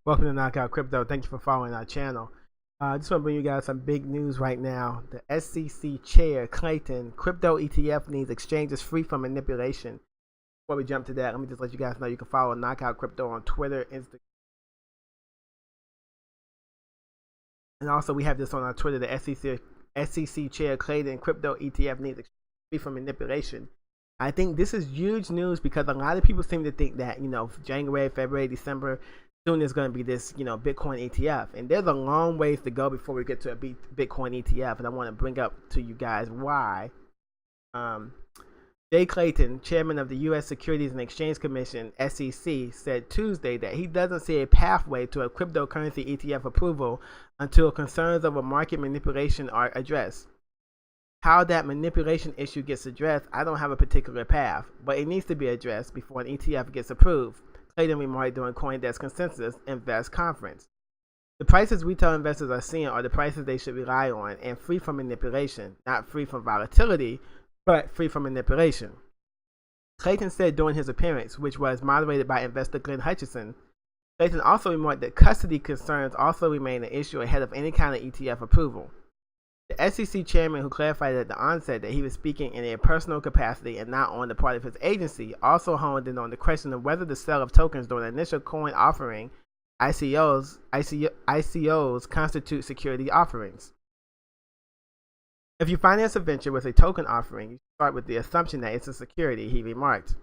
Welcome to Knockout Crypto. Thank you for following our channel. I just want to bring you guys some big news right now. The SEC chair, Clayton, crypto ETF needs exchanges free from manipulation. Before we jump to that, let me just let you guys know you can follow Knockout Crypto on Twitter, Instagram. And also we have this on our Twitter, the SEC chair, Clayton, crypto ETF needs exchanges free from manipulation. I think this is huge news because a lot of people seem to think that, January, February, December, soon is going to be this, Bitcoin ETF. And there's a long ways to go before we get to a Bitcoin ETF. And I want to bring up to you guys why. Jay Clayton, chairman of the U.S. Securities and Exchange Commission, SEC, said Tuesday that he doesn't see a pathway to a cryptocurrency ETF approval until concerns over market manipulation are addressed. How that manipulation issue gets addressed, I don't have a particular path, but it needs to be addressed before an ETF gets approved, Clayton remarked during CoinDesk Consensus Invest Conference. The prices retail investors are seeing are the prices they should rely on and free from manipulation, not free from volatility, but free from manipulation. Clayton said during his appearance, which was moderated by investor Glenn Hutchison. Clayton also remarked that custody concerns also remain an issue ahead of any kind of ETF approval. The SEC chairman, who clarified at the onset that he was speaking in a personal capacity and not on the part of his agency, also honed in on the question of whether the sale of tokens during the initial coin offering, ICOs constitute security offerings. If you finance a venture with a token offering, you start with the assumption that it's a security, he remarked.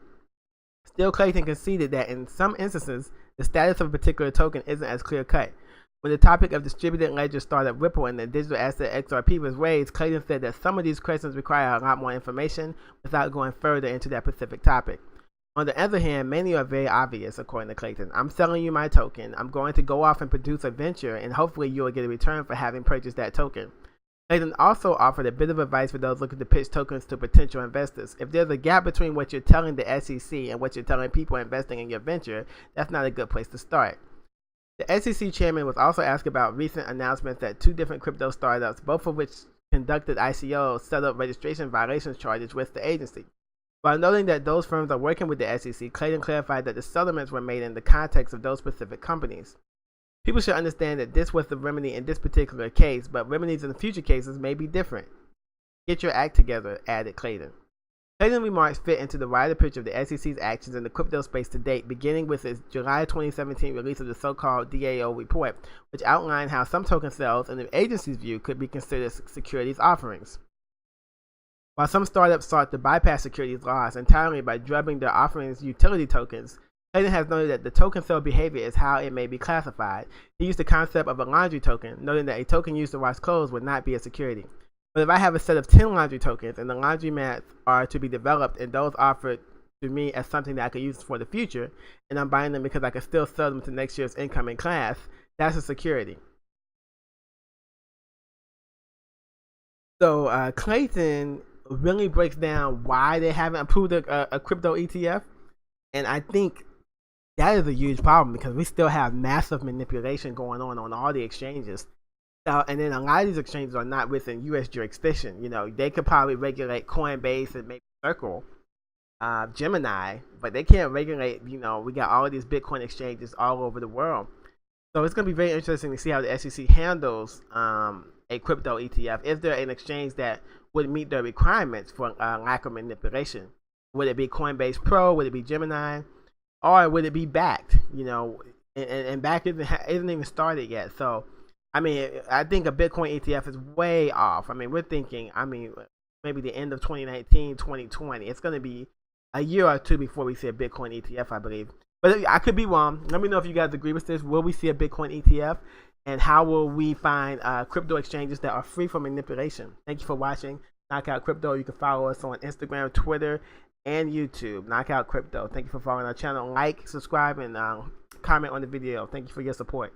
Still, Clayton conceded that in some instances, the status of a particular token isn't as clear-cut. When the topic of distributed ledger startup Ripple and the digital asset XRP was raised, Clayton said that some of these questions require a lot more information without going further into that specific topic. On the other hand, many are very obvious, according to Clayton. I'm selling you my token. I'm going to go off and produce a venture, and hopefully you will get a return for having purchased that token. Clayton also offered a bit of advice for those looking to pitch tokens to potential investors. If there's a gap between what you're telling the SEC and what you're telling people investing in your venture, that's not a good place to start. The SEC chairman was also asked about recent announcements that two different crypto startups, both of which conducted ICOs, set up registration violations charges with the agency. While noting that those firms are working with the SEC, Clayton clarified that the settlements were made in the context of those specific companies. People should understand that this was the remedy in this particular case, but remedies in future cases may be different. Get your act together, added Clayton. Clayton's remarks fit into the wider picture of the SEC's actions in the crypto space to date, beginning with its July 2017 release of the so-called DAO report, which outlined how some token sales, in the agency's view, could be considered securities offerings. While some startups sought to bypass securities laws entirely by drubbing their offerings utility tokens, Clayton has noted that the token sale behavior is how it may be classified. He used the concept of a laundry token, noting that a token used to wash clothes would not be a security. But if I have a set of 10 laundry tokens and the laundromats are to be developed and those offered to me as something that I could use for the future, and I'm buying them because I can still sell them to next year's incoming class, that's a security. So Clayton really breaks down why they haven't approved a crypto ETF. And I think that is a huge problem because we still have massive manipulation going on all the exchanges. And then a lot of these exchanges are not within U.S. jurisdiction. They could probably regulate Coinbase and maybe Circle, Gemini, but they can't regulate, we got all of these Bitcoin exchanges all over the world. So it's going to be very interesting to see how the SEC handles a crypto ETF. Is there an exchange that would meet their requirements for lack of manipulation? Would it be Coinbase Pro? Would it be Gemini? Or would it be backed? And back isn't even started yet. So, I think a Bitcoin ETF is way off. We're thinking, maybe the end of 2019, 2020. It's going to be a year or two before we see a Bitcoin ETF, I believe. But I could be wrong. Let me know if you guys agree with this. Will we see a Bitcoin ETF? And how will we find crypto exchanges that are free from manipulation? Thank you for watching Knockout Crypto. You can follow us on Instagram, Twitter, and YouTube. Knockout Crypto. Thank you for following our channel. Like, subscribe, and comment on the video. Thank you for your support.